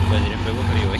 बजरंग बकरी होय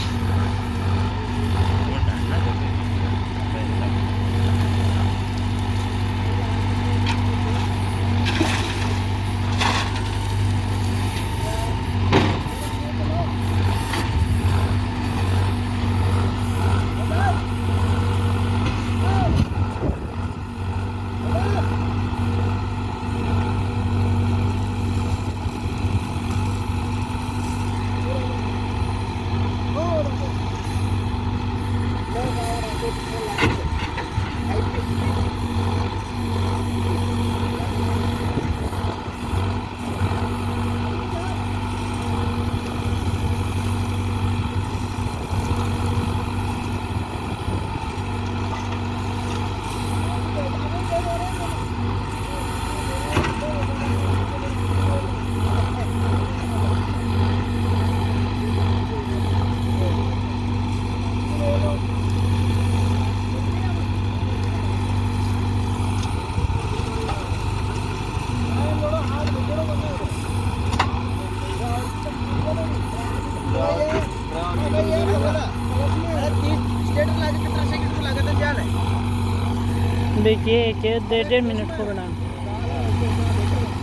देखिए 1.5 मिनट को बना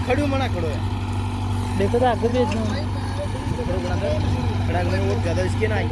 खड़ू मना खड़ो है देखो तो आगे भेजना खड़ा करने वो ज़्यादा इसके ना आई